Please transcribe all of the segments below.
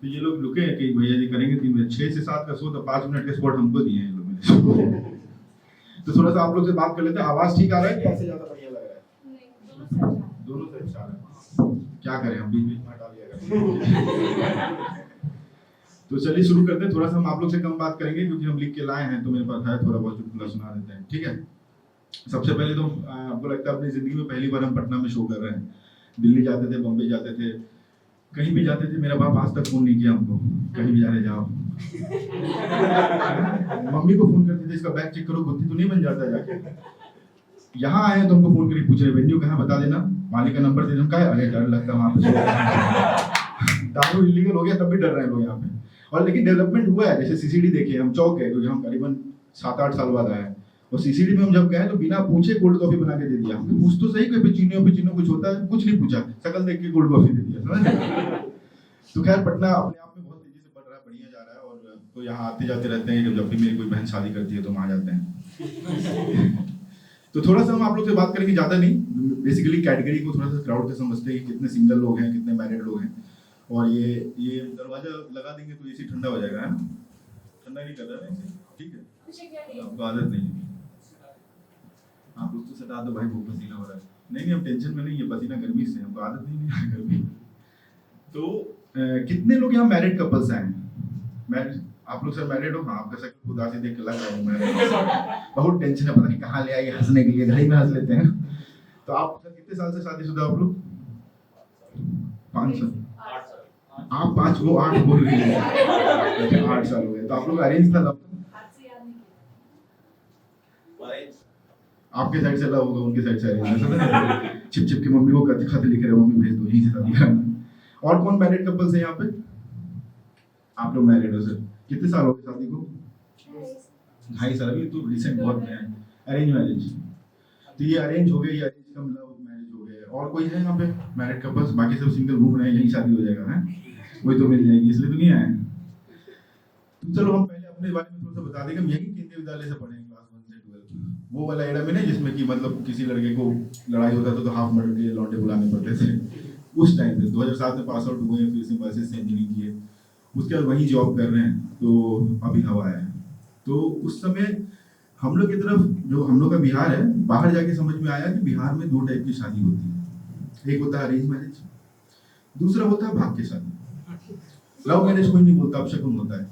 तो ये लोग रुके हैं कि भैया जी करेंगे 3 बजे, 6 से 7 का शो, तो 5 मिनट के स्पॉट हमको दिए हैं ये लोग मेरे। तो थोड़ा सा आप लोग से बात कर लेते हैं। आवाज ठीक आ रहा है कि ऐसे ज्यादा बढ़िया लग रहा है? दोनों से अच्छा है। क्या करें, हम बीच बीच में हटा लिया करें। तो चलिए शुरू करते हैं। थोड़ा सा हम आप लोग से कम बात करेंगे क्योंकि हम लिख के लाए हैं, तो मेरे पास है थोड़ा बहुत चुटकुला सुना देते हैं, ठीक है। सबसे पहले तो आपको लगता है अपनी जिंदगी में पहली बार हम पटना में शो कर रहे हैं। दिल्ली जाते थे, बम्बई जाते थे, कहीं भी जाते थे, मेरा बाप आज तक फोन नहीं किया हमको कहीं भी जाने जाओ। मम्मी को फोन करते थे, इसका बैग चेक करो, गुत्ती तो नहीं बन जाता जाके। यहाँ आए तो हमको फोन करके पूछ रहे वेन्यू कहाँ बता देना, मालिक का नंबर दे, हम कहा अरे डर लगता है वहाँ पे। दारू इलीगल हो गया तब भी डर रहे हैं लोग यहाँ पे। और लेकिन डेवलपमेंट हुआ है, जैसे सीसीडी देखिए, हम चौक गए क्योंकि हम करीबन 7-8 साल बाद आए, और सीसीडी में हम जब गए तो बिना पूछे कोल्ड कॉफी बना के दे दिया। हमने पूछ तो सही, कोई पिचिनो कुछ होता है, कुछ नहीं पूछा, शकल देख के कोल्ड कॉफी दे दिया। तो खैर पटना अपने आप में बहुत तेजी से बढ़ रहा है, बढ़िया जा रहा है, और तो यहाँ आते जाते रहते हैं। जब भी मेरी कोई बहन शादी करती है तो वहाँ जाते हैं। तो थोड़ा सा हम आप लोग से बात करेंगे, ज्यादा नहीं, बेसिकली कैटेगरी को थोड़ा सा क्राउड से समझते हैं, कितने सिंगल लोग हैं, कितने मैरिड लोग हैं। और ये दरवाजा लगा देंगे तो एसी ठंडा हो जाएगा, है ना? ठंडा नहीं कर रहा है, ठीक है, आपको आदत नहीं है। आप लोग तो सटा दो भाई, बहुत पसीना हो रहा है। नहीं हम टेंशन में नहीं है, पसीना गर्मी से, हमको आदत नहीं है गर्मी। तो कितने लोग यहाँ मैरिड कपल्स हैं? मैरिड, आप लोग सर मैरिड हो? हाँ, आपका शक्ल उदासी देख के लग रहा है मैं बहुत टेंशन है, पता नहीं कहाँ ले आई हंसने के लिए, घर ही में हंस लेते हैं। तो आप कितने साल से शादीशुदा आप लोग? 5 साल। आप 5 वो 8 बोल रही है। 8 साल हो गए। तो आप लोग अरेंज था? आपके साइड से लव होगा, उनके साइड से अरेंज। छिप छिप के मम्मी को कहते खाते लिख रहे, मम्मी भेज दो, यहीं से शादी करना। और कौन मैरिड कपल्स है यहाँ पे? आप लोग मैरिड हो सर? कितने साल हो गए शादी को? 2.5 साल। अभी तो रिसेंट बहुत नया है। अरेंज मैरिज, तो ये अरेंज हो गए, ये अरेंज कम लव मैरिज हो गए। और कोई है यहाँ पे मैरिड कपल्स? बाकी सब सिंगल घूम रहे हैं, यही शादी हो जाएगा, है वही तो मिल जाएगी, इसलिए तो नहीं आए। तो चलो हम पहले अपने बारे में थोड़ा सा बता देंगे। हम यही केंद्रीय विद्यालय से पढ़े हैं, क्लास 1 से 12, वो वाला एरा में नहीं जिसमें कि मतलब किसी लड़के को लड़ाई होता था तो हाफ मर्डर के लौंडे बुलाने पड़ते थे। उस टाइम पे 2007 में पास आउट हुए, फिर सिंबॉयसिस से इंजीनियरिंग किए, उसके बाद वही जॉब कर रहे हैं। तो अभी हवा है। तो उस समय हम लोग की तरफ, जो हम लोग का बिहार है, बाहर जाके समझ में आया कि बिहार में 2 टाइप की शादी होती है। एक होता है अरेंज मैरिज, दूसरा होता है भाग के शादी। लव मैरिज कोई नहीं बोलता, अब शकुन होता है।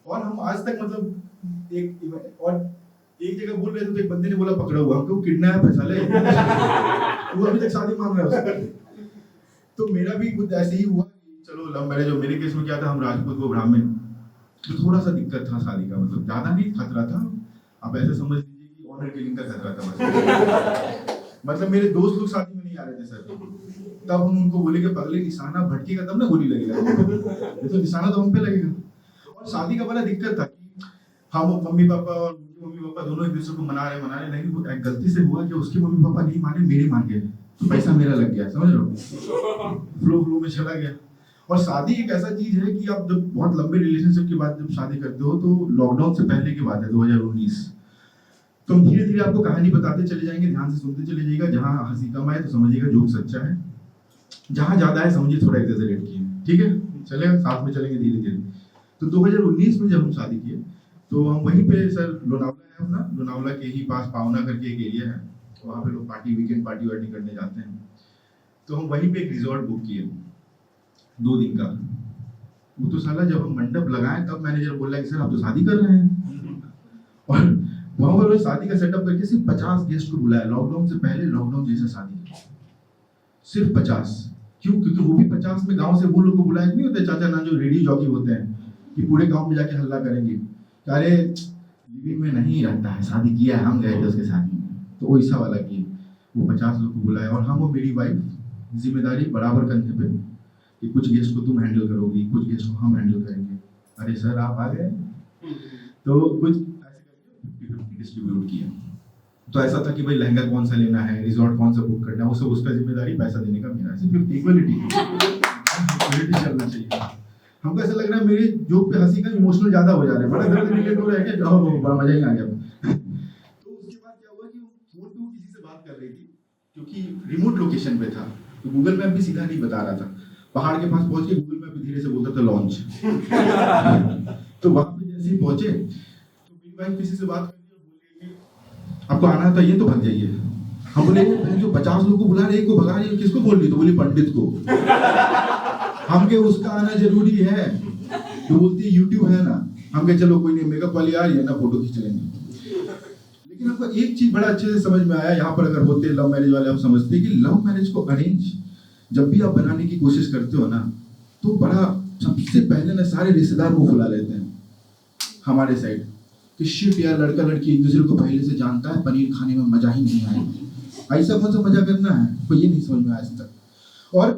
और हम आज तक मतलब एक जगह बोल रहे थे तो एक बंदे ने बोला पकड़ा हुआ, हमको किडनैप है साले। वो अभी तक शादी मान रहा है उसका। तो मेरा भी कुछ ऐसे ही हुआ, चलो लव मैरिज। और मेरे केस में क्या था, हम राजपूत वो ब्राह्मण, तो थोड़ा सा दिक्कत था शादी का, मतलब ज्यादा नहीं खतरा था, आप ऐसे समझ लीजिए कि ऑनर किलिंग का खतरा था। मतलब मेरे दोस्त लोग शादी में नहीं आ रहे थे सर, तब हम उनको बोले कि पगले निशाना भटकेगा तब ना गोली लगेगा, तो निशाना तो हम पे लगेगा। और शादी का बड़ा दिक्कत था कि हम मम्मी पापा और मम्मी पापा दोनों एक दूसरे को मना रहे नहीं, वो गलती से हुआ कि उसके मम्मी पापा नहीं माने, मेरे मान गए, तो पैसा मेरा लग गया, समझ लो, फ्लो में चला गया। और शादी एक ऐसा चीज है कि आप जब बहुत लंबे रिलेशनशिप के बाद जब शादी करते हो, तो लॉकडाउन से पहले की बात है 2019, तो हम धीरे धीरे आपको कहानी बताते चले जाएंगे, ध्यान से सुनते चले जाइएगा। जहाँ हंसी कम आए तो समझिएगा जोक सच्चा है, जहाँ ज्यादा है समझिए थोड़ा एक्सेजरेट किए, ठीक है? चलेगा, साथ में चलेंगे धीरे धीरे। तो 2019 में जब हम शादी किए तो हम वहीं पे सर, लोनावला है अपना, लोनावला के ही पास पावना करके एक एरिया है, वहाँ पे लोग पार्टी, वीकेंड पार्टी वार्टी करने जाते हैं। तो हम वहीं पे एक रिजॉर्ट बुक किए 2 दिन का। वो तो साला जब हम मंडप लगाए तब मैनेजर बोला कि सर आप तो शादी कर रहे हैं। और वहाँ पर शादी का सेटअप करके सिर्फ 50 गेस्ट को बुलाया, लॉकडाउन से पहले, लॉकडाउन जैसा शादी, सिर्फ 50। क्यों? क्योंकि वो भी 50 में गांव से वो लोग को बुलाया नहीं होते, चाचा ना जो रेडियो जॉकी होते हैं कि पूरे गांव में जाके हल्ला करेंगे, अरे लिविंग में नहीं रहता है, शादी किया है, हम गए थे उसके शादी में, तो वैसा वाला किए। वो 50 लोग को बुलाया, और हम और मेरी वाइफ जिम्मेदारी बराबर कंधे पे, कि कुछ गेस्ट को तुम हैंडल करोगी, कुछ गेस्ट को हम हैंडल करेंगे। अरे सर आप आ गए, तो कुछ ऐसे करके 50-50 डिस्ट्रीब्यूट किया। तो ऐसा था कि भाई लहंगा कौन सा लेना है, रिजॉर्ट कौन सा बुक करना है, वो सब उसका जिम्मेदारी, पैसा देने का मेरा। सिर्फ इक्वलिटी चलना चाहिए। हमको ऐसा लग रहा है मेरे जोक पे हंसी का इमोशनल ज्यादा हो जा रहा है, बड़ा दर्द रिलेट हो रहा है क्या? बड़ा मजा ही आ गया। तो उसके बाद क्या हुआ कि फोन पे वो किसी से बात कर रही थी, क्योंकि रिमोट लोकेशन पे था, तो गूगल मैप भी सीधा नहीं बता रहा था। पहाड़ के पास पहुंच के गूगल मैप पे धीरे से बोलता था लॉन्च। तो वहां पे जैसे ही पहुंचे तो मेरी वाइफ किसी से बात करती है, बोली कि आपको आना था ये तो भाग जाइए। हम बोले जो 50 लोग को बुला रहे को भगा रही, किसको बोल रही? तो बोली पंडित को। हम के उसका आना जरूरी है। तो बोलती है यूट्यूब है ना। हम के चलो कोई नहीं, मेकअप वाली आ रही है ना, फोटो खींच लेंगे। लेकिन आपको एक चीज बड़ा अच्छे से समझ में आया, यहाँ पर अगर होते लव मैरिज वाले, आप समझते हैं कि लव मैरिज को अरेंज जब भी आप बनाने की कोशिश करते हो ना, तो बड़ा सबसे पहले ना सारे रिश्तेदार मुंह फुला लेते हैं हमारे साइड कि शिट यार, लड़का लड़की एक दूसरे को पहले से जानता है, पनीर खाने में मजा ही नहीं आएगा। ऐसा कौन सा मजा करना है, कोई ये नहीं समझ में आया आज तक। और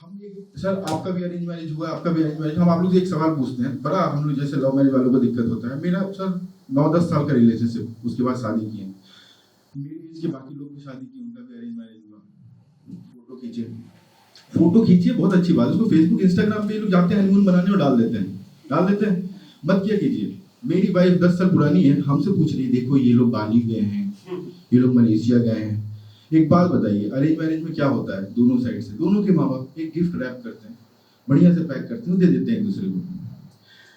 हम सर आपका भी अरेंज मैरिज हुआ, आपका भी अरेंज मैरिज, हम आप लोग से एक सवाल पूछते हैं, बड़ा हम लोग जैसे लव मैरिज वालों को दिक्कत होता है। मेरा सर 9-10 साल का रिलेशनशिप, उसके बाद शादी की है। मेरी एज के बाकी लोग भी शादी की, उनका भी अरेंज मैरिज हुआ। फोटो खींचिए बहुत अच्छी बात है, उसको फेसबुक इंस्टाग्राम पे लोग जाते हैं हनीमून बनाने और डाल देते हैं। मत क्या कीजिए। मेरी वाइफ 10 साल पुरानी है, हमसे पूछ रही है देखो ये लोग बाली गए हैं, ये लोग मलेशिया गए हैं। एक बात बताइए, अरेंज मैरिज में क्या होता है? दोनों साइड से दोनों के माँ बाप एक गिफ्ट रैप करते हैं, बढ़िया से पैक करते हैं, दे देते हैं एक दूसरे को।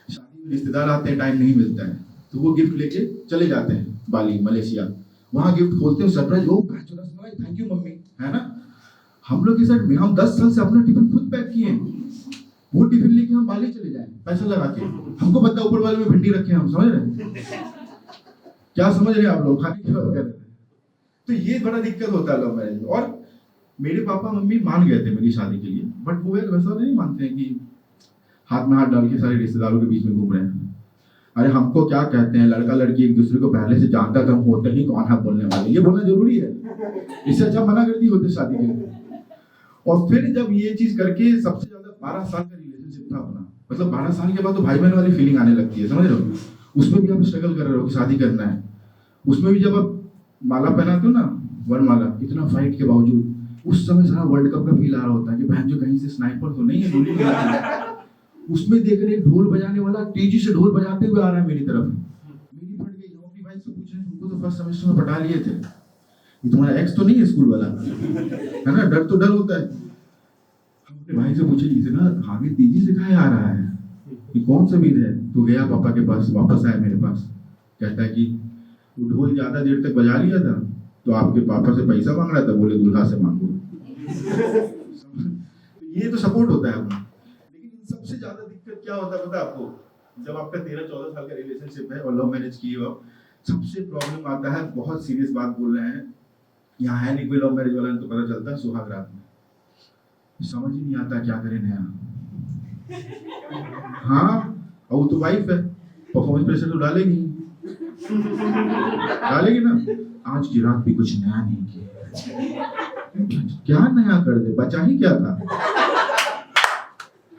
शादी में रिश्तेदार आते हैं, टाइम नहीं मिलता है, तो वो गिफ्ट लेके चले जाते हैं बाली मलेशिया। वहां गिफ्ट खोलते हैं, surprise, oh thank you mummy, है ना। हम लोग की साइड में हम 10 साल से अपना टिफिन खुद पैक किए हैं, वो टिफिन लेके हम बाली चले जाए पैसा लगा के। हमको पता ऊपर वाले में भिंडी रखे हैं, हम समझ रहे क्या समझ रहे हैं आप लोग, खाने की बात कर रहे थे। तो ये बड़ा दिक्कत होता है लव मैरिज में। और मेरे पापा मम्मी मान गए थे मेरी शादी के लिए, बट वो वैसा नहीं मानते हैं कि हाथ में हाथ डाल के सारे रिश्तेदारों के बीच में घूम रहे हैं। अरे हमको क्या कहते हैं, लड़का लड़की एक दूसरे को पहले से जानता था, हम होते ही कौन है बोलने वाले, ये बोलना जरूरी है? इससे अच्छा मना कर दी होते शादी के लिए। और फिर जब ये चीज करके सबसे ज्यादा 12 साल का रिलेशनशिप था अपना, मतलब 12 साल के बाद तो भाई बहन वाली फीलिंग आने लगती है, समझ रहे हो। उसमें भी आप स्ट्रगल कर रहे हो कि शादी करना है, उसमें भी जब आप माला पहनाते हो ना, वरमाला, इतना फाइट के बावजूद उस समय सारा वर्ल्ड कप का फील आ रहा होता है कि बहन जो कहीं से स्नाइपर तो नहीं है गोली उसमें देख रहे ढोल बजाने वाला तेजी से ढोल बजाते हुए आ रहा है मेरी तरफ। मेरी फट गई। हम अपनी भाई से पूछ रहे हैं, तुमको तो फर्स्ट सेमेस्टर में पटा लिए थे, ये तुम्हारा एक्स तो नहीं है स्कूल वाला, है ना, डर तो डर होता है। हम अपने भाई से पूछे, इतना आगे तेजी से खाया आ रहा है, ये कौन सा विध है? तो गया पापा के पास, वापस आया मेरे पास, कहता है कि वो ढोल ज्यादा देर तक बजा लिया था, तो आपके पापा से पैसा मांग रहा था, बोले दूल्हा से मांगो। ये तो सपोर्ट होता है अपना। लेकिन सबसे ज्यादा दिक्कत क्या होता है पता है आपको? जब आपका 13-14 साल का रिलेशनशिप है और लव मैरिज की हो, सबसे प्रॉब्लम आता है, बहुत सीरियस बात बोल रहे हैं, यहाँ है नहीं कोई लव मैरिज वाला, तो पता चलता है सुहाग रात में समझ ही नहीं आता क्या करें नया। हाँ, और वो तो वाइफ है, परफॉर्मेंस प्रेशर तो डालेगी ना। आज की रात भी कुछ नया नहीं किया, क्या नया कर दे, बचा ही क्या था,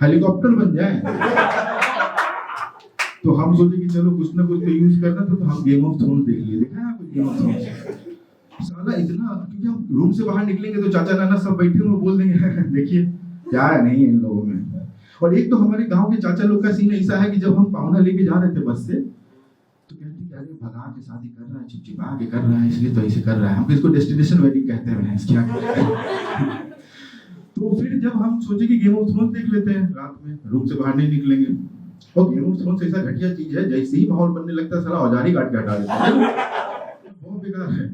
हेलीकॉप्टर बन जाए। तो हम सोचे कि चलो कुछ ना कुछ तो यूज करना, तो हम गेम ऑफ थ्रोन्स देख लिए। देखा है आपको गेम ऑफ थ्रोन्स? साला इतना, क्योंकि हम रूम से बाहर निकलेंगे तो चाचा नाना सब बैठे हुए बोल देंगे देखिए क्या है नहीं है इन लोगों में। और एक तो हमारे गांव के चाचा लोग का सीन ऐसा है कि जब हम पावना लेके जा रहे थे बस से, तो कहते हैं अरे भगा के शादी कर रहा है, चिपचिपा के कर रहा है, इसलिए तो ऐसे कर रहा है। हम इसको डेस्टिनेशन वेडिंग कहते हैं, क्या तो फिर जब हम सोचे कि गेम ऑफ थ्रोन्स देख लेते हैं रात में, रूम से बाहर नहीं निकलेंगे। और गेम ऑफ थ्रोन्स ऐसा घटिया चीज है, जैसे ही माहौल बनने लगता है सारा औजारी काट के हटा देता है, बहुत बेकार है।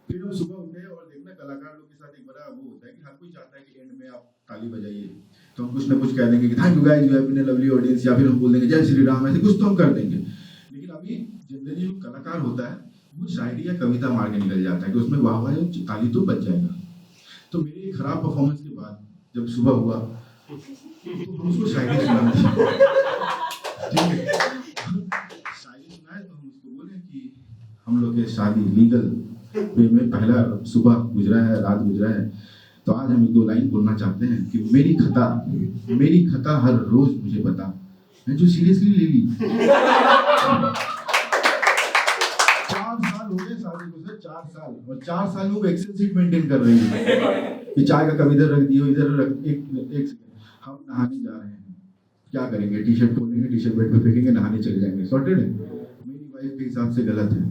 फिर हम सुबह उठे और देखना कलाकार लोग के साथ एक बड़ा वो होता है कि हर कोई चाहता है कि एंड में आप ताली बजाइए, तो हम कुछ ना कुछ कह देंगे कि thank you guys, you have been a lovely audience, या फिर हम बोल देंगे जय श्री राम, ऐसे कुछ तो हम कर देंगे। लेकिन अभी जनरली जो कलाकार होता है वो शायरी या कविता मार के निकल जाता है कि उसमें वाह वाह ताली तो बच जाएगा। तो मेरी खराब परफॉर्मेंस के बाद जब सुबह हुआ तो हम उसको शायरी सुनाए, ठीक है, शायरी सुनाए तो हम उसको बोले कि हम लोग के शादी लीगल वे में पहला सुबह गुजरा है, रात गुजरा है, तो आज हम 2 लाइन बोलना चाहते हैं कि मेरी खता हर रोज मुझे बता, मैं जो सीरियसली ले ली। 4 साल हो गए शादी को सर, 4 साल, और 4 साल में वो एक्सेल सीट मेंटेन कर रही है कि चाय का कप इधर रख दियो, इधर रख, एक सेकंड, हम नहाने जा रहे हैं, क्या करेंगे, टी शर्ट खोलेंगे, टी शर्ट बेड पे फेंकेंगे, नहाने चले जाएंगे, सॉर्टेड है। मेरी वाइफ के हिसाब से गलत है,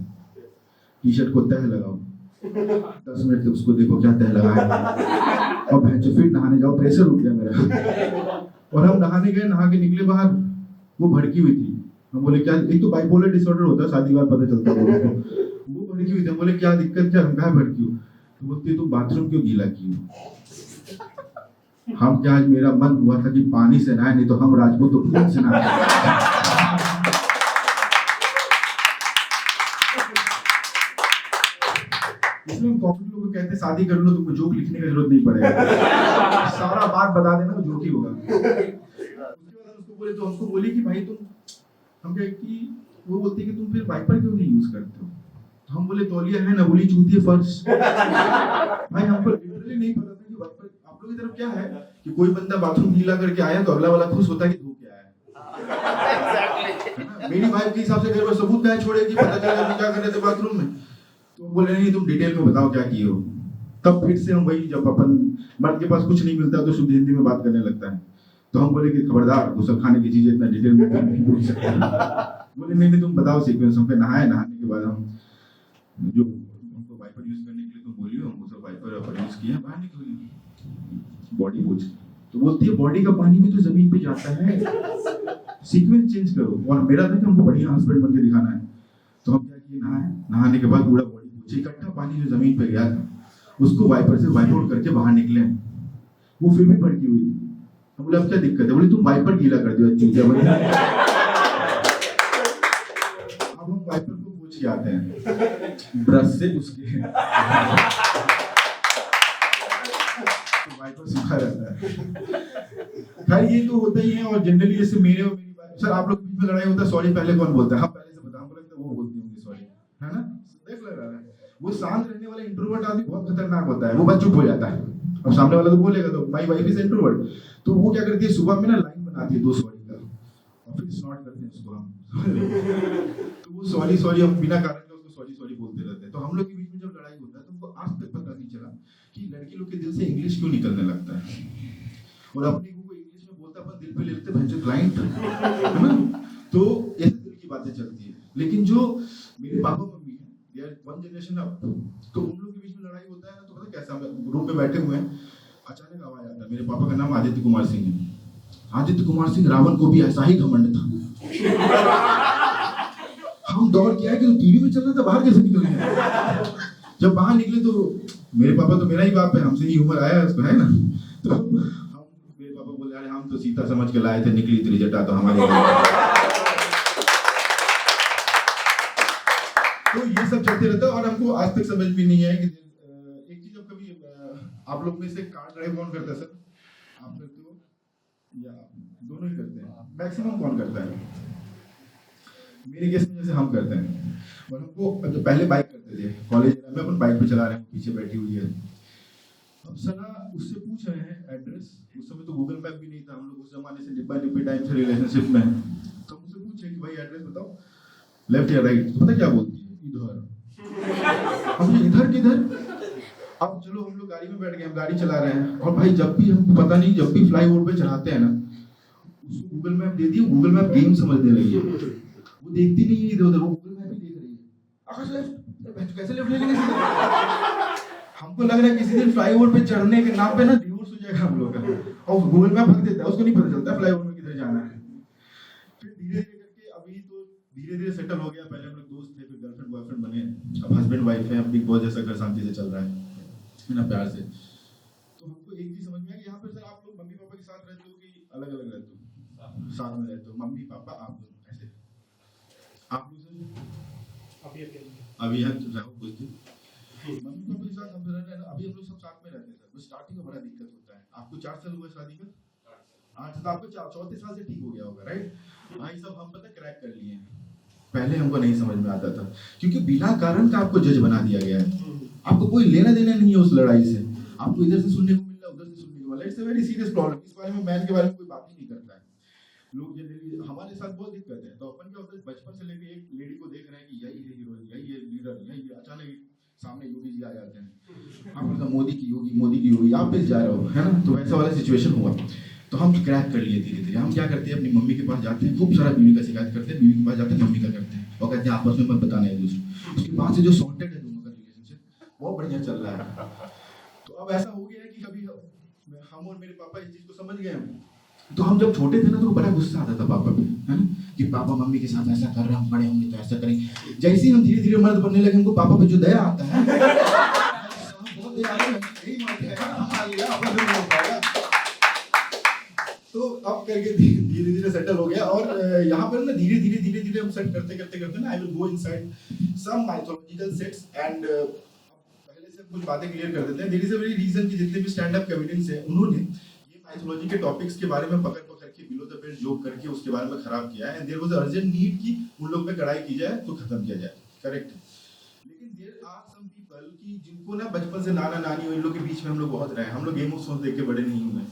टी शर्ट को तह लगाओ, 10 मिनट उसको देखो क्या तह लगाएगा। और भैंस फिर नहाने जाओ, प्रेशर उठ गया मेरा। और हम नहाने गए, नहा के निकले बाहर, वो भड़की हुई थी। हम बोले क्या, एक तो बाइपोलर डिसऑर्डर होता है, शादी बाद पता चलता है वो भड़की हुई थी। हम बोले क्या दिक्कत, क्या हम कहा भड़की हो? तो बोलती तुम बाथरूम क्यों गीला की हो? हम क्या, आज मेरा मन हुआ था कि पानी से नहाए, नहीं तो हम राजपूत तो खून से नहाए। इसमें कॉमेडी लोग कहते हैं शादी कर लो तुमको जोक लिखने की जरूरत नहीं पड़ेगा, सारा बात बता देना, वो जोक ही होगा। उसके बाद हम उसको बोले, तो हमको बोली कि भाई तुम, हम कहे कि वो बोलती है कि तुम फिर वाइपर क्यों नहीं यूज करते हो? तो हम बोले तौलिया है ना, बोली चूती है फर्श। भाई हमको लिटरली नहीं पता था कि वाइपर, आप लोगों की तरफ क्या है कि कोई बंदा बाथरूम गीला करके आया तो अगला वाला खुश होता है कि धो के आया है। मेरी वाइफ के हिसाब से घर में सबूत क्या छोड़ेगी, पता चला कि क्या कर रहे थे बाथरूम में। तो बोले नहीं तुम डिटेल में बताओ क्या किए हो। तब फिर से हम वही, जब अपन मर्द के पास कुछ नहीं मिलता तो शुद्ध हिंदी में बात करने लगता है। तो हम बोले कि खबरदार गुसल खाने की चीजें इतना डिटेल में नहीं बोल सकते। बोले नहीं तुम बताओ सीक्वेंस। हम नहाए, नहाने के बाद हम जो हमको वाइपर यूज करने के लिए तुम बोली हो, हम सब वाइपर यूज किया, बाहर निकल बॉडी पोछ। तो बोलती है बॉडी का पानी भी तो जमीन पे जाता है, सीक्वेंस चेंज करो। और मेरा था कि हमको बढ़िया हस्बैंड बन के दिखाना है। तो हम क्या किए, नहाए, नहाने के बाद पूरा बॉडी पोछे, इकट्ठा पानी जो जमीन पे गया था उसको वाइपर से वाइप आउट करके बाहर निकले। वो फिर भी भड़की हुई थी। हम बोले अब क्या दिक्कत है? बोले तुम वाइपर गीला कर दियो चूतिया बन। अब हम वाइपर को पोंछ के आते हैं ब्रश से, उसके तो वाइपर सूखा रहता है। खैर ये तो होता ही है। और जनरली जैसे मेरे और मेरी बात, सर आप लोग बीच में लड़ाई होता है, सॉरी पहले कौन बोलता है? हम पहले से बता, हमको लगता है वो बोलती होंगी सॉरी, है ना? देख लग रहा है वो शांत रहने वाला इंट्रोवर्ट आदमी बहुत खतरनाक होता है। वो बस चुप हो जाता है, अब सामने वाला तो बोलेगा, तो माय वाइफ इज इंट्रोवर्ट, तो वो क्या करती है सुबह में ना लाइन बनाती है 2 सॉरी का, और फिर स्नॉट करते हैं उसको हम। तो वो सॉरी सॉरी हम बिना कारण के उसको सॉरी सॉरी बोलते रहते हैं। तो हम लोग के बीच में जब लड़ाई होता है तो हमको आज तक पता नहीं चला कि लड़की लोग के दिल से इंग्लिश क्यों निकलने लगता है। और अपने को इंग्लिश में बोलता अपन दिल पे ले लेते भैंचो क्लाइंट, है ना? तो ऐसे दिल की बातें चलती है। लेकिन जो मेरे पापा मम्मी है, they are one generation up, तो उन लोगों के बीच में लड़ाई होता है ना, तो पता कैसा, हम रूम में बैठे हुए हैं, अचानक आवाज आता है। मेरे पापा का नाम आदित्य कुमार सिंह है। आदित्य कुमार सिंह, रावण को भी ऐसा ही घमंड था। हम दौड़ के आए कि टीवी में चल रहा था, बाहर कैसे निकल गए? जब बाहर निकले तो मेरे पापा तो मेरा ही बाप है, हमसे ही उम्र आया है उसको, है ना? तो हम, मेरे पापा बोले अरे हम तो सीता समझ के लाए थे, निकली तेरी जटा तो हमारे। तो ये सब चलते रहता है और हमको आज तक समझ भी नहीं है कि एक चीज, अब कभी आप लोग में से कार ड्राइव कौन करता है? सर आप करते हो या दोनों ही करते हैं? मैक्सिमम कौन करता है? मेरे केस में जैसे हम करते हैं। और हमको जब पहले बाइक करते थे कॉलेज में, अपन बाइक पे चला रहे हैं, पीछे बैठी हुई है, अब सना उससे पूछ रहे हैं एड्रेस। उस समय तो गूगल मैप भी नहीं था, हम लोग उस जमाने से डिब्बा डिब्बे टाइम से रिलेशनशिप में। तो मुझसे पूछे कि भाई एड्रेस बताओ, लेफ्ट या राइट? तो पता क्या बोलती है? इधर। अब ये इधर किधर? अब चलो हम लोग गाड़ी में बैठ गए, हम गाड़ी चला रहे हैं, और भाई जब भी हमको पता नहीं, जब भी फ्लाईओवर पे चढ़ाते हैं ना, उसको गूगल मैप दे दिए, गूगल मैप गेम समझने लगी है। वो देखती नहीं है इधर उधर, वो गूगल मैप ही देख रही है। आकाश लेफ्ट, कैसे लेफ्ट ले लेंगे? हमको लग रहा है किसी दिन फ्लाईओवर पे चढ़ने के नाम पे ना डिवोर्स हो जाएगा हम लोग का, और गूगल मैप भग देता है, उसको नहीं पता चलता फ्लाईओवर में किधर जाना है। फिर धीरे धीरे करके अभी तो धीरे धीरे सेटल हो गया। पहले हम लोग दोस्त थे, फिर गर्लफ्रेंड बॉयफ्रेंड बने, अब हस्बैंड वाइफ है, अब बिग बॉस जैसा घर शांति से चल रहा है ना, प्यार से। तो हमको एक चीज समझ में आया कि यहाँ पे सर आप लोग मम्मी पापा के साथ रहते हो कि अलग अलग रहते हो? साथ में रहते हो, मम्मी पापा आप दोनों ऐसे? आप लोग अभी यहाँ जाओ कुछ दिन मम्मी पापा के साथ हम रह रहे हैं, अभी हम लोग सब साथ में रहते हैं सर। स्टार्टिंग में बड़ा दिक्कत होता है। आपको 4 साल हुआ शादी का? 8 तो आपको 4 साल से ठीक हो गया होगा, राइट? भाई सब हम पता क्रैक कर लिए हैं। पहले हमको नहीं समझ में आता था, क्योंकि बिना कारण का आपको जज बना दिया गया है। आपको कोई लेना देना नहीं है उस लड़ाई से, आपको इधर से सुनने को मिल रहा है, उधर से सुनने को मिल रहा है। It's a very serious problem. इस बारे में मैन के बारे में कोई बात ही नहीं करता है। लोग जनरली हमारे साथ बहुत दिक्कत है। तो अपन क्या होता है, बचपन से लेके एक लेडी को देख रहे हैं कि यही है हीरोइन, यही है लीडर, यही है, अचानक सामने योगी जी आ जाते हैं, आप बोलते मोदी की योगी, मोदी की योगी, आप पिस जा रहे हो, है ना? तो वैसा वाला सिचुएशन हुआ। तो हम क्रैक कर लिए धीरे धीरे। हम क्या करते हैं, अपनी मम्मी के पास जाते हैं, खूब सारा बीवी का शिकायत करते हैं, बीवी के पास जाते हैं, मम्मी का करते हैं, और कहते हैं आपस में मत बताना एक दूसरे। उसके बाद से जो सॉर्टेड है दोनों का रिलेशनशिप, बहुत बढ़िया चल रहा है। तो अब ऐसा हो गया है कि कभी हम और मेरे पापा इस चीज को समझ गए हैं। तो हम जब छोटे थे ना तो बड़ा गुस्सा आता था पापा पे, है ना, कि पापा मम्मी के साथ ऐसा कर रहे हैं, हम बड़े होंगे तो ऐसा करेंगे। जैसे ही हम धीरे धीरे मर्द बनने लगे हमको पापा पे जो दया आता है बहुत दया आता है, यही बात है, तो अब करके धीरे धीरे सेटल हो गया। और यहाँ पर ना धीरे धीरे हम सेट करते करते ना I will go inside some mythological sets and पहले से कुछ बातें क्लियर कर देते हैं। There is a very reason कि जितने भी स्टैंड अप कॉमेडियंस हैं उन्होंने ये माइथोलॉजी के टॉपिक्स के बारे में पकड़ के बिलो द बेल्ट जोक करके उसके बारे में खराब किया है। And there was urgent need कि उन लोग पे कड़ाई की जाए तो खत्म किया जाए, करेक्ट। लेकिन देयर आर सम पीपल कि जिनको ना बचपन से नाना नानी और इन लोग के बीच में हम लोग बहुत रहे। हम लोग गेम ऑफ थ्रोन्स देख के बड़े नहीं हुए,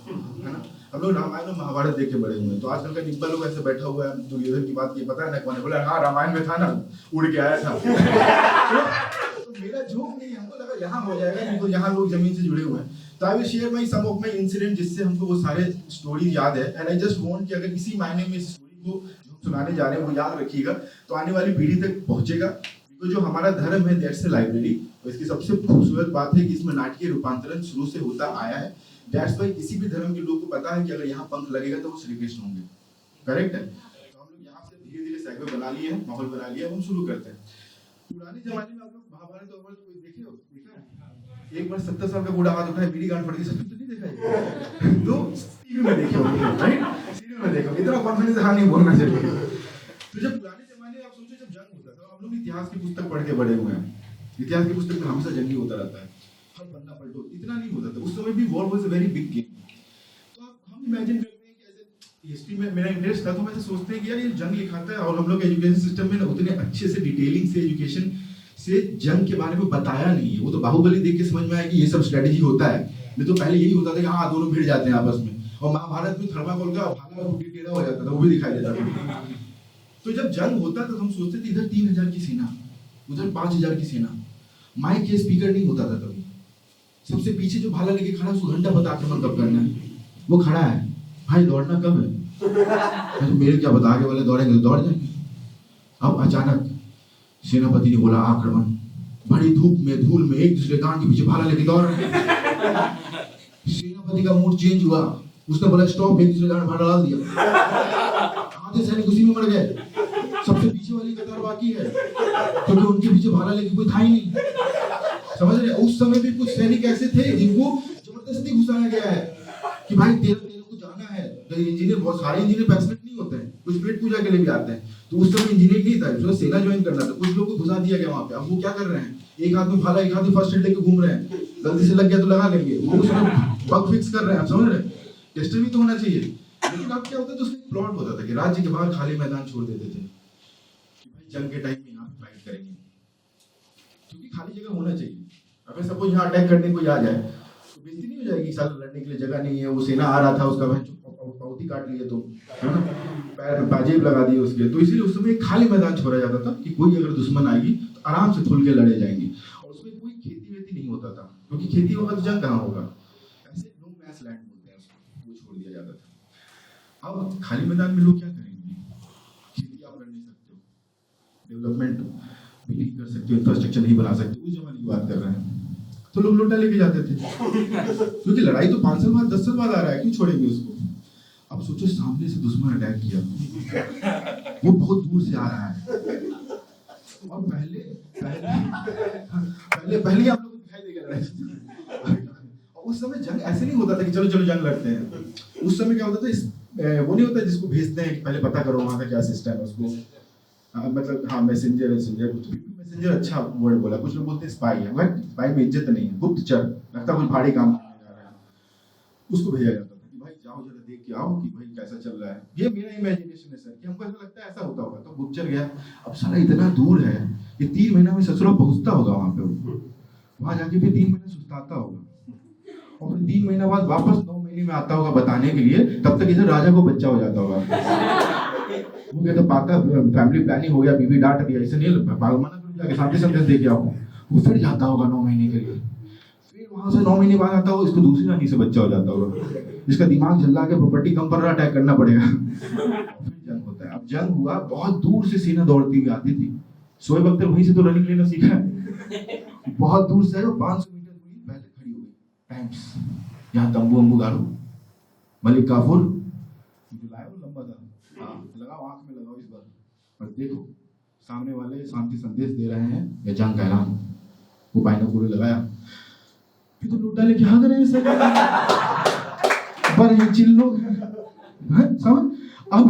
है ना, हम लोग रामायण और महाभारत देख के बड़े हुए। तो आजकल का निब्बा लोग ऐसे बैठा हुआ है, दुर्योधन की बात ये पता है ना कौन है, बोला हाँ रामायण में था ना, उड़ के आया था। तो मेरा जोक नहीं, हमको लगा यहाँ हो जाएगा क्योंकि यहाँ लोग जमीन से जुड़े हुए हैं। तो I will share my some of my incident जिससे हमको वो सारे स्टोरीज याद है। एंड आई जस्ट वांट कि अगर किसी मायने में इस स्टोरी को जो सुनाने जा रहे हैं वो याद रखिएगा तो आने वाली पीढ़ी तक पहुंचेगा। क्योंकि जो हमारा धर्म है दैट्स ए लाइब्रेरी, और इसकी सबसे खूबसूरत बात है कि इसमें नाटकीय रूपांतरण शुरू से होता आया है। दैट्स व्हाई किसी भी धर्म के लोग को पता है कि अगर यहाँ पंख लगेगा तो वो श्री कृष्ण होंगे, करेक्ट है। तो हम लोग यहाँ से धीरे धीरे सेगवे बना लिए हैं, माहौल बना लिया, हम शुरू करते हैं। पुराने जमाने में आप लोग महाभारत और कोई देखे हो, देखा है? एक बार 70 साल का बूढ़ा हाथ उठाए मेरी गांड फट गई, सब तो नहीं देखा है। तो टीवी में देखे होंगे, राइट, सीरियल में देखो, इतना कॉन्फिडेंस हाँ नहीं बोलना चाहिए। तो जब पुराने जमाने आप सोचो जब जंग होता था, हम लोग इतिहास की पुस्तक पढ़ के बड़े हुए हैं। इतिहास की पुस्तक में हमेशा जंगी होता रहता है, हर बंदा पलटो, इतना नहीं होता था उस समय भी। War was a very big game. तो हम इमेजिन करते हैं कि ऐसे हिस्ट्री में मेरा इंटरेस्ट था तो मैं सोचते हैं कि यार ये जंग लिखाता है और हम लोग एजुकेशन सिस्टम में ना उतने अच्छे से डिटेलिंग से एजुकेशन से जंग के बारे में बताया नहीं है। वो तो बाहुबली देख के समझ में आया कि ये सब स्ट्रेटेजी होता है, नहीं तो पहले यही होता था कि हाँ दोनों भिड़ जाते हैं आपस में। और महाभारत में थर्माकोल का भाला टेढ़ा हो जाता था, वो भी दिखाई देता था। तो जब जंग होता था तो हम सोचते थे इधर 3000 की सेना, उधर 5000 की सेना, माइक के स्पीकर नहीं होता था कभी। सबसे पीछे जो भाला लेके खड़ा है उसको घंटा बता आक्रमण कब करना है, वो खड़ा है, भाई दौड़ना कब है, तो मेरे क्या बता, आगे वाले दौड़ेंगे तो दौड़ जाएंगे। अब अचानक सेनापति ने बोला आक्रमण, बड़ी धूप में धूल में एक दूसरे गांड के पीछे भाला लेके दौड़ रहे हैं। सेनापति का मूड चेंज हुआ, उसने बोला स्टॉप, एक दूसरे गांड भाला डाल दिया। आधे सैनिक उसी में मर गए, सबसे पीछे वाली कतार बाकी है क्योंकि उनके पीछे भाला लेके कोई था ही नहीं, समझ रहे। उस समय भी कुछ सैनिक ऐसे थे जिनको जबरदस्ती घुसाया गया है कि भाई तेरे को जाना है। तो इंजीनियर, बहुत सारे इंजीनियर पैशनेट नहीं होते हैं, कुछ पेट पूजा के लिए भी आते हैं। तो उस समय इंजीनियरिंग नहीं था, उसमें सेना ज्वाइन करना था, कुछ लोग को घुसा दिया गया वहां पे। अब वो क्या कर रहे हैं, एक हाथ में भाला एक हाथ में फर्स्ट एड लेके घूम रहे हैं, गलती से लग गया तो लगा लेंगे, वो उसमें बग फिक्स कर रहे हैं, आप समझ रहे हैं। टेस्टर भी तो होना चाहिए। लेकिन अब क्या होता है, तो उसमें प्लॉट होता था कि राज्य के बाहर खाली मैदान छोड़ देते थे कि भाई जंग के टाइम में यहाँ पे फाइट करेंगे, क्योंकि खाली जगह होना चाहिए। अगर सपोज यहाँ अटैक करने कोई आ जाए तो बेइज्जती नहीं हो जाएगी, साल लड़ने के लिए जगह नहीं है, वो सेना आ रहा था उसका पाउती काट लिए तो, है ना, पैर में पाजेब लगा दिए उसके। तो इसलिए उस समय खाली मैदान छोड़ा जाता था कि कोई अगर दुश्मन आएगी तो आराम से खुल के लड़े जाएंगे। और उसमें कोई खेती वेती नहीं होता था क्योंकि खेती होगा तो जंग कहाँ होगा, ऐसे नो मैच लैंड बोलते हैं उसको, वो छोड़ दिया जाता था। अब खाली मैदान में लोग क्या करेंगे, खेती आप कर नहीं सकते हो, डेवलपमेंट भी नहीं कर सकते, इंफ्रास्ट्रक्चर नहीं बना सकते, उस जमाने की बात कर रहे हैं। तो लोग लोटा लेके जाते थे क्योंकि लड़ाई तो 5 साल बाद 10 साल बाद आ रहा है, क्यों छोड़ेंगे उसको। अब सोचो सामने से दुश्मन अटैक किया, वो बहुत दूर से आ रहा है और पहले पहले आप लोग को दिखाई देगा लड़ाई। और उस समय जंग ऐसे नहीं होता था कि चलो चलो जंग लड़ते हैं। उस समय क्या होता था, वो नहीं होता जिसको भेजते हैं कि पहले पता करो वहां का क्या सिस्टम है उसको, मतलब हाँ मैसेंजर मैसेंजर अच्छा वर्ड बोला, कुछ लोग बोलते हैं स्पाई है, बट स्पाई में इज्जत नहीं है, गुप्तचर, लगता कुछ भारी काम करने जा रहा है, उसको भेजा जाता था कि भाई जाओ जरा देख के आओ कि भाई कैसा चल रहा है। ये मेरा इमेजिनेशन है सर, कि हमको ऐसा लगता है ऐसा होता होगा। तो गुप्तचर गया, अब साला इतना दूर है कि 3 महीना में ससुराल पहुंचता होगा वहां पे, वहां जाके फिर 3 महीने सुस्ताता होगा और फिर 3 महीना बाद वापस 9 महीने में आता होगा बताने के लिए, तब तक इधर राजा को बच्चा हो जाता होगा। वो कहता पाका फैमिली प्लानिंग हो गया, बीवी डांट दिया, ऐसे नहीं मना करो, जाके शांति संदेश दे के आओ। वो फिर जाता होगा 9 महीने के लिए, फिर वहां से 9 महीने बाद आता होगा, इसको दूसरी रानी से बच्चा हो जाता होगा, इसका दिमाग जल्ला के प्रॉपर्टी कम पर रहा, अटैक करना पड़ेगा। फिर जंग होता है। अब जंग हुआ, बहुत दूर से सेना दौड़ती हुई आती थी। शोएब अख्तर वहीं से तो रनिंग लेना सीखा है, बहुत दूर से 500 मीटर दूरी पहले खड़ी हो गई, कैंप्स, यहाँ तंबू वंबू गाड़ो। मलिक काफूर जो लाए वो लंबा था, हाँ लगाओ, आंख में लगाओ इस बार और देखो सामने वाले शांति संदेश दे रहे हैं या जंग का ऐलान। वो बाइनोकुलर लगाया, फिर तो लूटा लेके भाग रहे हैं सब पर ये चिल्लो समझ। अब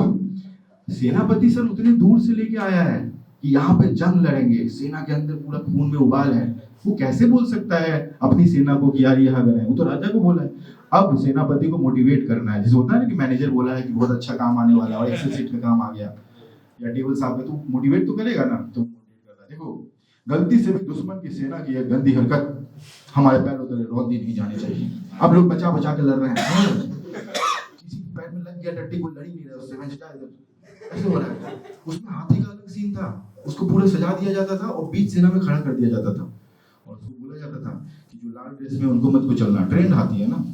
सेनापति सर उतने दूर से लेके आया है कि यहाँ पे जंग लड़ेंगे, सेना के अंदर पूरा खून में उबाल है, वो कैसे बोल सकता है अपनी सेना को कि यार यहाँ करें, वो तो राजा को बोला है। अब सेनापति को मोटिवेट करना है, जैसे होता है ना कि मैनेजर बोला है कि बहुत अच्छा काम आने वाला है और एक्सेल शीट का काम आ गया या टेबल साहब का, तो मोटिवेट तो करेगा ना। तो मोटिवेट करता है, देखो गलती से भी दुश्मन की सेना की यह गंदी हरकत हमारे पैरों तले रौंदी नहीं जानी चाहिए। अब लोग बचा बचा के लड़ रहे हैं, किसी के पैर में लग गया टट्टी, कोई लड़ ही नहीं रहा उससे, ऐसे हो रहा है। उसमें हाथी का अलग सीन था, उसको पूरा सजा दिया जाता था और बीच सेना में खड़ा कर दिया जाता था और उसको बोला जाता था कि जो लाल ड्रेस में उनको मत को चलना, ट्रेंड हाथी है ना।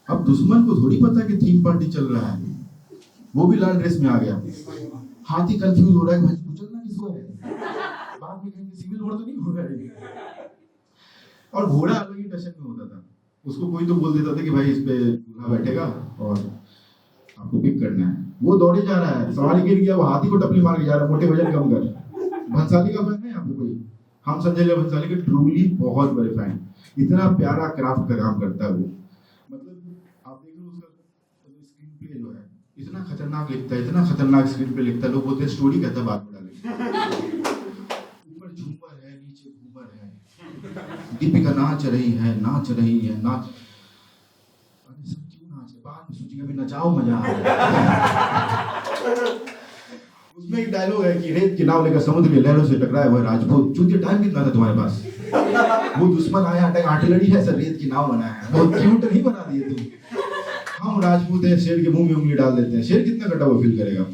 अब दुश्मन को थोड़ी पता कि थीम पार्टी चल रहा है, वो भी लाल ड्रेस में आ गया, हाथी कंफ्यूज हो रहा है भाई चलना किसको है, बाद में कहेंगे सिविल वॉर तो नहीं हो रहा है। और घोड़ा अलग ही टशन में होता था, उसको कोई तो बोल देता था कि भाई इस पे दूल्हा बैठेगा और आपको पिक करना है, वो दौड़े जा रहा है, सवारी गिर गया, वो हाथी को टपली मार के जा रहा है, मोटे वजन कम कर। भंसाली का फैन है यहाँ पे कोई? हम संजय लीला भंसाली के ट्रूली बहुत बड़े फैन, इतना प्यारा क्राफ्ट का काम करता है वो, मतलब आप देख लो उसका स्क्रीन प्ले जो है इतना खतरनाक लिखता है, इतना खतरनाक स्क्रीन प्ले लिखता है, लोग बोलते हैं स्टोरी कहता है बाद में डालेंगे। ऊपर झूमर है, नीचे घूमर है, दीपिका नाच रही है, नाच रही है, नाच, अरे सब क्यों नाच रहे, बाद में सोचिएगा भी नचाओ मजा आ रहा। उसमें एक डायलॉग है कि रेत की नाव लेकर समुद्र की लहरों से टकराए हुए राजपूत, चूंकि टाइम कितना था तुम्हारे पास, वो दुश्मन आया अटैक आर्टिलरी है सर, रेत की नाव बनाया है, बहुत क्यूट नहीं बना दिए तुम। हम राजपूत है, शेर के मुंह में उंगली डाल देते हैं, शेर कितना कटा हुआ फील करेगा,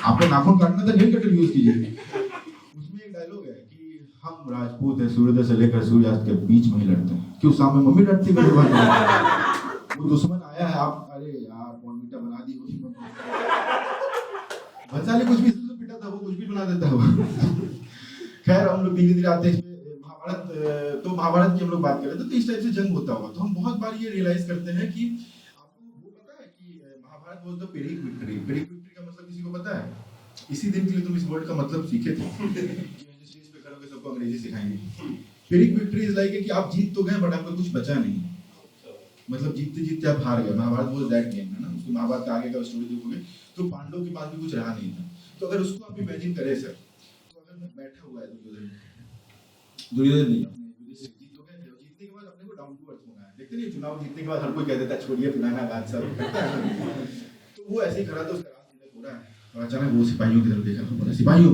आपको नाखून काटना था नेल कटर यूज कीजिए। उसमें एक डायलॉग है कि हम राजपूत है, सूर्योदय से लेकर सूर्यास्त के बीच में ही लड़ते हैं, क्यों सामने मम्मी लड़ती मेरे बात, वो दुश्मन आया है आप, अरे यार पौनमीटा बना दी होगी भंसाली, कुछ भी पिटा था वो, कुछ भी बना देता है। खैर हम लोग धीरे धीरे आते हैं महाभारत, तो महाभारत की हम लोग बात कर रहे थे, तो इस टाइप से जंग होता होगा, तो हम बहुत बार ये रियलाइज करते हैं कि आपको वो पता है कि Mahabharata was the pyrrhic victory. Pyrrhic victory का मतलब किसी को पता है? इसी दिन के लिए तुम इस वर्ड का मतलब सीखे थे, स्टेज पे खड़े होकर सबको अंग्रेजी सिखाएंगे। पिरिक विक्ट्री इज लाइक कि आप जीत तो गए बट आपको कुछ बचा नहीं, मतलब जीतते जीतते आप हार गए। महाभारत वाज दैट गेम है ना, उसको महाभारत का आगे का स्टोरी देखोगे तो पांडवों के पास भी कुछ रहा नहीं था। तो अगर उसको आप इमेजिन करें सर, तो अगर मैं बैठा हुआ है दुर्योधन नहीं, अपने युधिष्ठिर जीत तो गए, जीतने के बाद अपने को डाउन टू अर्थ होना है। देखते नहीं चुनाव जीतने के बाद हर कोई कह देता है छोड़िए पुराना बात सब करता है, तो वो ऐसे ही खड़ा था, उसका राज तिलक हो रहा है और अचानक वो सिपाहियों की तरफ देखा, तो बोला सिपाहियों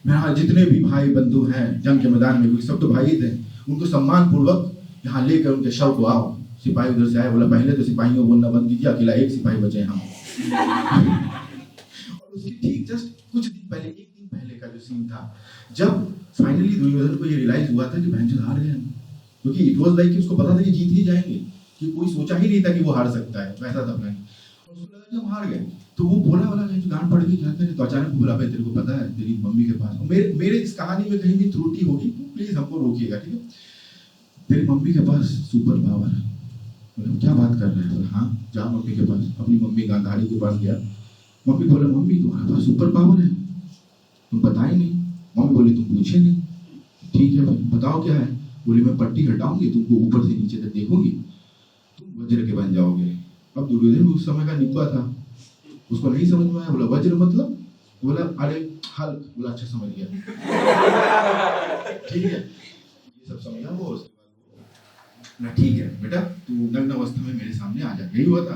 यहाँ जितने भी भाई बंधु हैं जंग के मैदान में, सब तो भाई थे, उनको सम्मान पूर्वक यहाँ लेकर उनके शव को आओ। सिपाही उधर से आए, बोला पहले तो सिपाहियों बोलना बंद कीजिए, अकेला एक सिपाही बचे हम। और उसके ठीक जस्ट कुछ दिन पहले, एक दिन पहले का जो सीन था, जब फाइनली दुर्योधन को ये रियलाइज हुआ था कि भयंकर हार गए, क्योंकि इट वाज लाइक कि उसको पता था कि जीत ही जाएंगे, कि कोई सोचा ही नहीं था कि वो हार सकता है, वैसा था प्लान। और उसको लगा कि हम हार गए, तो वो बोला वाला कहीं गांड पड़ गई क्या करे, तो अचानक बोला भाई तेरे को पता है तेरी मम्मी के पास, मेरे इस कहानी में कहीं भी त्रुटि होगी तो प्लीज हमको रोकिएगा, ठीक है, तेरी मम्मी के पास सुपर पावर है। क्या बात कर रहे हैं? हाँ जा मम्मी के पास। अपनी मम्मी गांधारी के पास गया, मम्मी बोले मम्मी तुम्हारे पास सुपर पावर है, तुम बताए नहीं। मम्मी बोली तुम पूछे नहीं, ठीक है भाई बताओ क्या है। बोली मैं पट्टी हटाऊंगी, तुमको ऊपर से नीचे तक देखूंगी, तुम वज्र के बन जाओगे। अब दुर्योधन उस समय का निब्बा था, उसको नहीं समझ में आया, बोला वज्र मतलब, बोला अरे हल्क, बोला अच्छा समझ गया ठीक है, ये सब समझा वो। उसके बाद ना ठीक है बेटा तू नग्न अवस्था में मेरे सामने आ जा, यही हुआ था।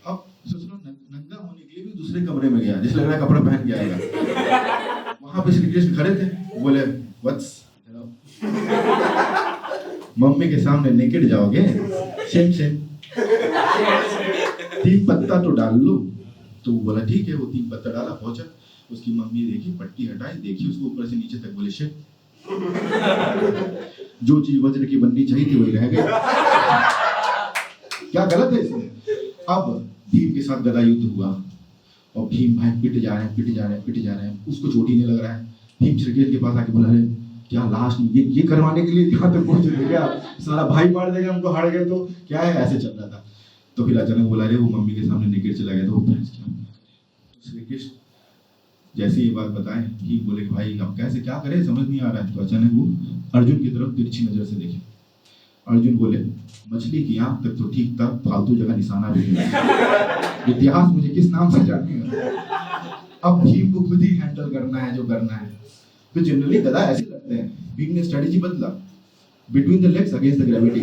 अब सोच लो नंगा होने के लिए भी दूसरे कमरे में गया, जिस लग रहा है कपड़ा पहन के आएगा। वहां पे श्री कृष्ण खड़े थे, बोले वत्स मम्मी के सामने नेकेड जाओगे, शेम शेम 3 पत्ता तो डाल लो। तो बोला ठीक है, वो 3 पत्ता डाला, पहुंचा, उसकी मम्मी देखी, पट्टी हटाई, देखी उसको ऊपर से नीचे तक, बोले शेम जो चीज वज्र की बननी चाहिए थी वही रह गई। क्या गलत है इसमें? अब भीम के साथ गदा युद्ध हुआ और भीम भाई पिट जा रहे हैं, उसको चोट ही नहीं लग रहा है। भीम श्री कृष्ण के पास आके बोला क्या लास्ट में ये करवाने के लिए यहाँ तक पहुंचे थे क्या, सारा भाई मार देगा हमको, हार गए तो क्या है, ऐसे चल रहा था। तो फिर अचानक बोला रे वो मम्मी के सामने निकल चला गया, तो वो भैंस क्या, तो श्री कृष्ण जैसे ये बात बताएं कि बोले कि भाई अब कैसे क्या करें समझ नहीं आ रहा है। तो अचानक वो अर्जुन की तरफ तिरछी नजर से देखे। अर्जुन बोले मछली की आंख तक तो ठीक था, फालतू जगह निशाना भी नहीं। इतिहास मुझे किस नाम से जानेगा, अब भीम को खुद ही हैंडल करना है जो करना है। तो जनरली गधा ऐसे लगते हैं, भीम ने स्ट्रेटेजी बदला, between the legs against the gravity.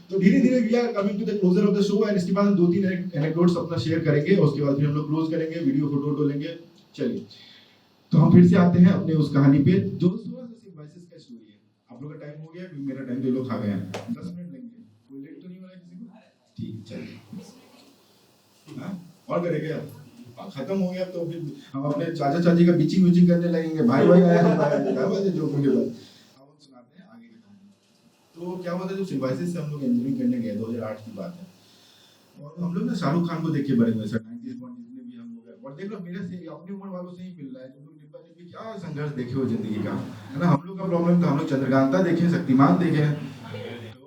तो धीरे धीरे we are coming to the closure of the show and इसके बाद हम 2-3 एनेक्डोट्स अपना शेयर करेंगे और उसके बाद फिर हम लोग क्लोज करेंगे, वीडियो फोटो लेंगे। चलिए तो हम फिर से आते हैं अपने उस कहानी पे जो थोड़ा सा सिंबाइसिस का स्टोरी है। आप लोग का टाइम हो गया, मेरा टाइम तो लोग खा गए हैं, 10 मिनट लेंगे, कोई लेट तो नहीं हो रहा है किसी को? ठीक चलिए, हाँ और करेंगे अब खत्म हो गया तो फिर हम अपने चाचा चाची का बीचिंग करने लगेंगे, भाई भाई आया हम क्या बात है जो के बाद अब हम सुनाते हैं आगे की कहानी। तो क्या होता है, जो सिंबाइसिस से हम लोग इंजीनियरिंग करने गए 2008 की बात है, और हम लोग ना शाहरुख खान को देख के बड़े हुए सर, 90s बॉन्ड जितने भी हम लोग हैं, और देख लो मेरे से अपनी उम्र वालों से ही मिल रहा है, जो लोग डिब्बा डिब्बी क्या संघर्ष देखे हो जिंदगी का, है ना। हम लोग का प्रॉब्लम था, हम लोग चंद्रकांता देखे, शक्तिमान देखे, तो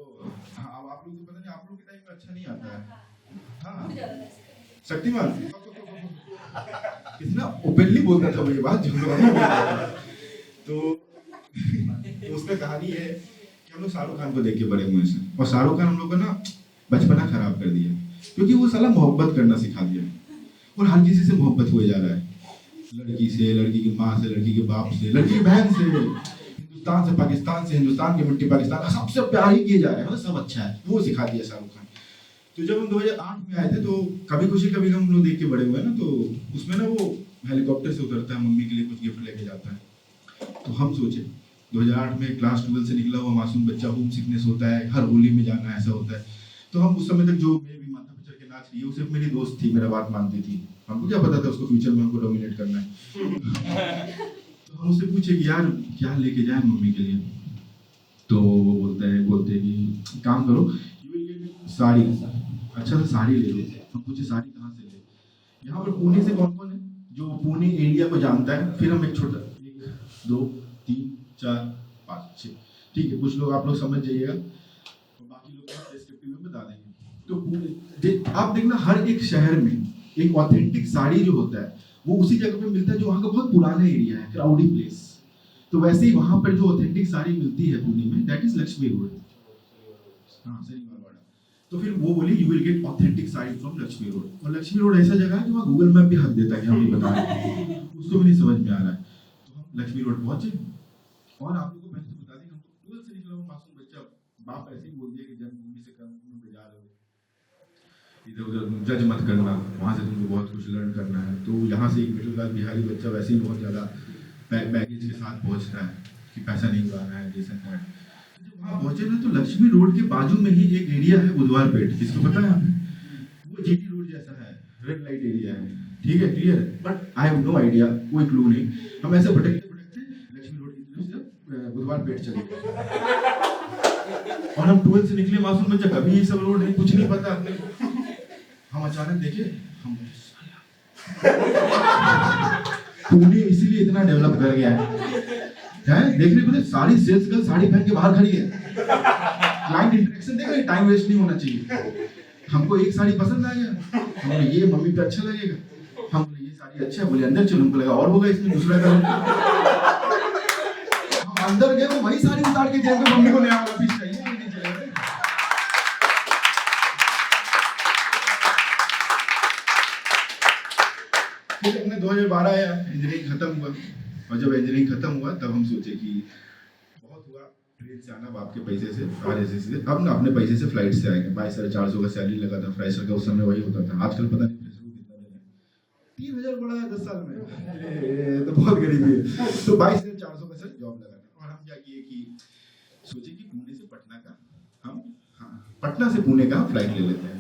अब आप लोग को पता नहीं, आप लोग के टाइम में अच्छा नहीं आता है। हाँ शक्तिमान कितना ओपनली बोलता था मुझे बात, तो उसमें कहानी है कि हम लोग शाहरुख खान को देख के बड़े हुए हैं, और शाहरुख खान हम लोग का ना बचपना खराब कर दिया, क्योंकि वो साला मोहब्बत करना सिखा दिया, और हर किसी से मोहब्बत हुए जा रहा है, लड़की से, लड़की की माँ से, लड़की के बाप से, लड़की की बहन से, हिंदुस्तान से पाकिस्तान से, हिंदुस्तान की मिट्टी पाकिस्तान, सबसे प्यार ही किए जा रहे हैं, मतलब सब अच्छा है, वो सिखा दिया शाहरुख खान। तो जब हम 2008 में आए थे तो कभी खुशी कभी गम हम लोग देख के बड़े हुए ना, तो उसमें ना वो हेलीकॉप्टर से उतरता है, मम्मी के लिए कुछ गिफ्ट लेके जाता है। तो हम सोचे 2008 में क्लास 12 से निकला हुआ मासूम बच्चा, होम सिकनेस होता है, हर होली में जाना ऐसा होता है। तो हम उस समय तक जो मेरे भी माथा पे चढ़ के नाच रही है वो सिर्फ मेरी दोस्त थी, मेरा बात मानती थी, हमको क्या पता था उसको फ्यूचर में हमको डोमिनेट करना है। तो हम उससे पूछे कि यार क्या लेके जाए मम्मी के लिए, तो वो बोलते हैं कि काम करो, साड़ी, अच्छा सा साड़ी ले लो। हम पूछे साड़ी कहाँ से ले, यहाँ पर पुणे से कौन कौन है जो पुणे एरिया को जानता है, फिर हम एक छोटा 1 2 3 4 5 6 ठीक है, कुछ लोग आप लोग समझ जाइएगा और बाकी लोग डिस्क्रिप्टिव में बता देंगे। तो आप देखना हर एक शहर में एक ऑथेंटिक साड़ी जो होता है वो उसी जगह पे मिलता है जो वहाँ का बहुत पुराना एरिया है, क्राउडी प्लेस। तो वैसे ही वहाँ पर जो ऑथेंटिक साड़ी मिलती है पुणे में, दैट इज लक्ष्मी रोड। हाँ सही मारवाड़ा। तो फिर वो बोली you will get authentic sari from Lakshmi road, और लक्ष्मी रोड ऐसा जगह है कि वहाँ गूगल मैप भी हक देता है कि हम ये बता रहे हैं, उसको भी नहीं समझ में आ रहा है। तो हम लक्ष्मी रोड पहुंचे, और आप लोगों को पहले बता दें, हम तो 12 से निकला हुआ मासूम बच्चा, बाप ऐसे ही बोल दिया कि जन्मभूमि से कर्मभूमि पे जा रहे हो, इधर उधर जज मत करना, वहाँ से तुमको बहुत कुछ लर्न करना है। तो यहाँ से एक मिडिल क्लास बिहारी बच्चा वैसे ही बहुत ज़्यादा बैगेज के साथ पहुँचता है कि पैसा नहीं उड़ाना है, जैसा है। जब वहाँ पहुँचे ना तो लक्ष्मी रोड के बाजू में ही एक एरिया है बुधवार पेट, किसको पता है? वो जीटी रोड जैसा है, रेड लाइट एरिया है, ठीक है clear, but I have no idea, कोई क्लू नहीं। हम ऐसे भटकते भटकते लक्ष्मी रोड की तरफ बुधवार पेट चले गए, और हम 12 से निकले मासूम बच्चा, कभी ये सब रोड नहीं, कुछ नहीं पता। हम अचानक देखे, हम पुणे इसीलिए इतना डेवलप कर गया है देख रहे पता, सारी सेल्स गर्ल साड़ी पहन के बाहर खड़ी है, क्लाइंट इंटरेक्शन देख रहे, टाइम वेस्ट नहीं होना चाहिए। हमको एक साड़ी पसंद आ गया, हमने ये मम्मी पे अच्छा लगेगा, हम बोले ये साड़ी अच्छा है, बोले अंदर चलो, हमको लगा और होगा इसमें दूसरा कलर। हम अंदर गए तो वही साड़ी उतार के जेब में मम्मी को नया वाला पीस चाहिए, नहीं चलेगा। फिर हमने 2012 आया, इंजीनियरिंग खत्म हुआ, और जब इंजीनियरिंग खत्म हुआ तब हम सोचे कि बहुत हुआ, ट्रेन से आना बाप के पैसे से, RSS से, अब ना अपने पैसे से फ्लाइट से आएंगे, 22,400 का सैलरी लगा था फ्रेशर का, उस समय वही होता था, आजकल पता नहीं फ्रेशर को कितना दे रहे हैं, 3,000 बढ़ा है 10 साल में, तो बहुत गरीबी है। तो 22,400 का सर जॉब लगा था, और हम क्या किए कि सोचे कि पुणे से पटना का हम, हाँ पटना से पुणे का फ्लाइट ले लेते हैं।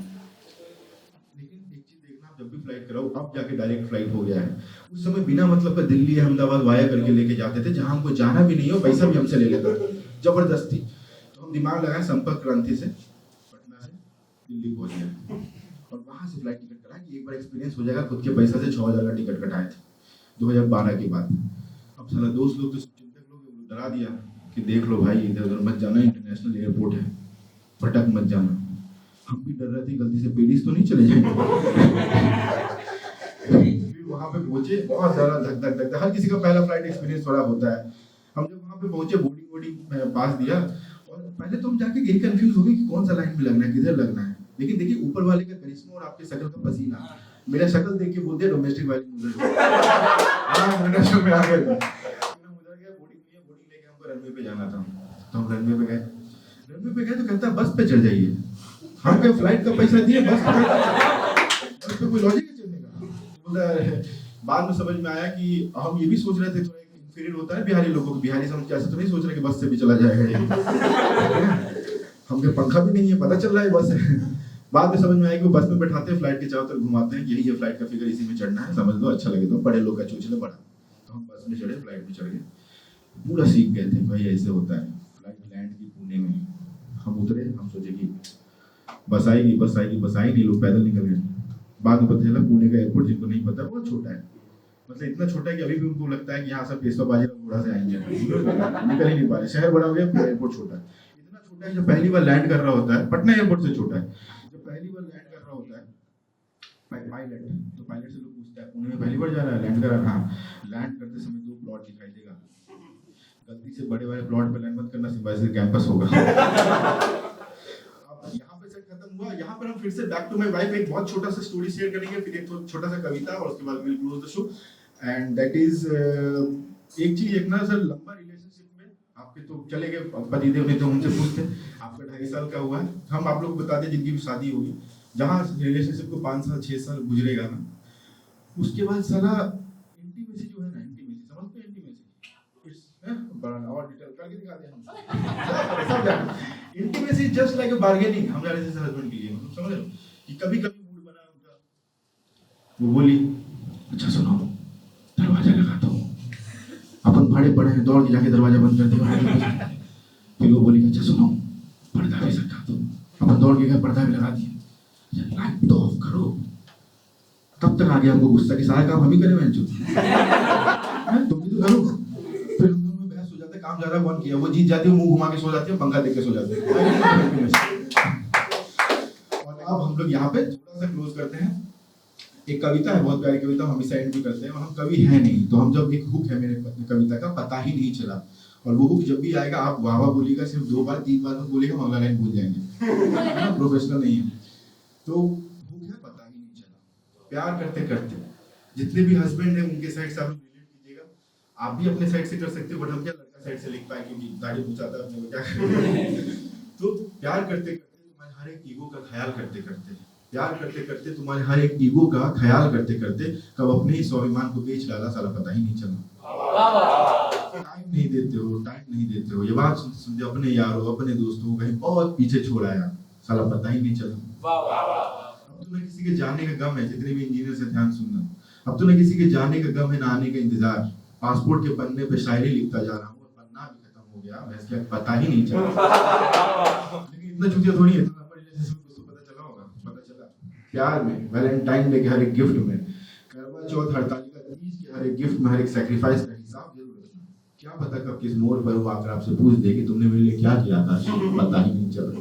जब भी फ्लाइट कराओ, अब जाके डायरेक्ट फ्लाइट हो गया है, उस समय बिना मतलब का दिल्ली अहमदाबाद वाया करके लेके जाते थे, जहां हमको जाना भी नहीं हो, पैसा भी हमसे ले लेता जबरदस्ती। तो हम दिमाग लगाए, संपर्क क्रांति से पटना से दिल्ली पहुंच गए, और वहां से फ्लाइट टिकट करा कि एक बार एक्सपीरियंस हो जाएगा, खुद के पैसा से 6,000 का टिकट कटाए थे, 2012 के बाद। अब साला दोस्त लोग तो चिंतक लोग डरा दिया कि देख लो भाई इधर उधर मत जाना, इंटरनेशनल एयरपोर्ट है, फटक मत जाना। हम भी डर रहे थे गलती से पेरिस तो नहीं चले जाएंगे। फिर वहां पे पहुंचे, बहुत ज्यादा धक धक धक, हर किसी का पहला फ्लाइट एक्सपीरियंस थोड़ा होता है। हम जब वहां पे पहुंचे, बोर्डिंग पास दिया, और पहले तो हम जाके यही कंफ्यूज हो गए कि कौन सा लाइन में लगना है, किधर लगना है। लेकिन देखिए ऊपर वाले का करिश्मा और आपके शक्ल का पसीना, मेरा शक्ल देख के बोलते डोमेस्टिक वाली इंटरनेशनल में आ गए थे। उधर गया, बोर्डिंग लेके हमको रनवे पे जाना था, तो हम रनवे पे गए तो कहता बस पे चढ़ जाइए। हम कहे फ्लाइट का पैसा दिए, बस पे कोई लॉजिक है चढ़ने का। बाद में समझ में आया कि हम ये भी सोच रहे थे, थोड़ा इंफीरियर होता है बिहारी लोगों को, बिहारी हम कैसे तो नहीं सोच रहे कि बस से भी चला जाएगा। हमके पंखा भी नहीं है, पता चल रहा है बस है। बाद में समझ में आया कि वो बस में बैठाते हैं, फ्लाइट के चारों तरफ घुमाते हैं, यही है फ्लाइट का फिगर, इसी में चढ़ना है, समझ लो, अच्छा लगे तो। बड़े लोग का चूचले बड़ा, तो हम बस में चढ़े, फ्लाइट में चढ़ गए, पूरा सीख गए थे भाई ऐसे होता है। फ्लाइट लैंड की पुणे में, हम उतरे, हम सोचे कि बस आएगी, बस आई नहीं, लोग पैदल निकल गए। बाद में पता चला पुणे का एयरपोर्ट, जिनको नहीं पता, बहुत छोटा है, मतलब इतना छोटा है कि अभी भी उनको लगता है कि यहाँ सब पेशवा बाजी घोड़ा से आएंगे, निकल ही नहीं पा रहे। शहर बड़ा हो गया, एयरपोर्ट छोटा है, इतना छोटा है, जो पहली बार लैंड कर रहा होता है, पटना एयरपोर्ट से छोटा है, जो पहली बार लैंड कर रहा होता है पायलट, तो पायलट से लोग पूछता है पुणे में पहली बार जा रहा है, लैंड कर रहा है, लैंड करते समय 2 प्लॉट दिखाई देगा, गलती से बड़े वाले प्लॉट पे लैंड मत करना, सिंबॉयसिस कैंपस होगा। यहाँ पे सेट खत्म हुआ। यहाँ पर हम फिर से बैक टू माय वाइफ एक बहुत छोटा सा स्टोरी शेयर करेंगे, फिर एक छोटा सा कविता, और उसके बाद will close the show. And that is एक चीज, एक ना सर लंबा रिलेशनशिप में आपके तो चले गए पतिदेव, नहीं तो उनसे पूछते, आपका 2.5 साल का हुआ है, हम आप लोग को बता दें जिनकी भी शादी होगी, जहाँ रिलेशनशिप को 5 साल 6 साल गुजरेगा ना, उसके बाद साला इंटीमेसी जो है ना, इंटीमेसी समझते हैं, इंटीमेसी इट्स बड़ा और डिटेल करके दिखाते हैं हम सब जान। इंटीमेसी जस्ट लाइक अ बार्गेनिंग, हमारे जैसे हस्बैंड के लिए, मतलब समझ रहे हो कि कभी-कभी मूड बना उनका, वो बोली अच्छा सुनो दरवाजा लगा दो, अपन भाड़े पड़े हैं, दौड़ के जाके दरवाजा बंद कर दिया। फिर वो बोली अच्छा सुनो पर्दा भी सरका दो, अपन दौड़ के गए, पर्दा भी लगा दिया, लाइट तो ऑफ करो। तब तक आ गया हमको गुस्सा कि सारा काम हम ही करें, मैं तुम भी तो करो। फिर हम दोनों में बहस हो जाता है, काम ज्यादा कौन किया, वो जीत जाती है, मुंह घुमा के सो जाती है, पंखा देख के सो जाते हैं। और अब हम लोग यहाँ पे थोड़ा सा क्लोज करते हैं। एक कविता है, बहुत प्यारी कविता, हम इसे एंड भी करते हैं, और हम कवि हैं नहीं, तो हम जब एक हुक है मेरे कविता का, पता ही नहीं चला, और वो हुक जब भी आएगा आप वाह वाह बोलिएगा, सिर्फ 2 बार 3 बार में बोलिएगा, अगला लाइन भूल जाएंगे, प्रोफेशनल नहीं है। तो हुक है पता ही नहीं चला। प्यार करते करते जितने भी हस्बैंड है उनके साइड से आप रिलेट कीजिएगा, आप भी अपने साइड से कर सकते हो, बट हम क्या लड़का साइड से लिख पाए क्योंकि दाढ़ी पूछाता है अपने को क्या। तो प्यार करते करते तुम्हारे हर एक ईगो का ख्याल करते करते, प्यार करते करते तुम्हारे हर एक ईगो का ख्याल करते करते कब अपने ही स्वाभिमान को बेच डाला, साला पता ही नहीं चला। टाइम नहीं देते हो, ये बात सुनते अपने यारों, अपने दोस्तों कहीं बहुत पीछे छोड़ आया, साला पता ही नहीं चला। अब तो ना किसी के जाने का गम है, जितने भी इंजीनियर से ध्यान सुनना, अब तो ना किसी के जाने का गम है, ना आने का इंतजार। पासपोर्ट के पन्ने पे शायरी लिखता जा रहा हूँ, और पन्ना भी खत्म हो गया, मैं इसका पता ही नहीं चला। लेकिन इतना चूतिया थोड़ी है, प्यार में, वैलेंटाइन डे के हर एक गिफ्ट में, करवा चौथ, हड़तालिका तीज के हर एक गिफ्ट में, हर एक सैक्रिफाइस का हिसाब जरूर रखना। क्या पता कब किस मोड़ पर वो आकर आपसे पूछ दे कि तुमने मेरे लिए क्या किया था, पता ही नहीं चला।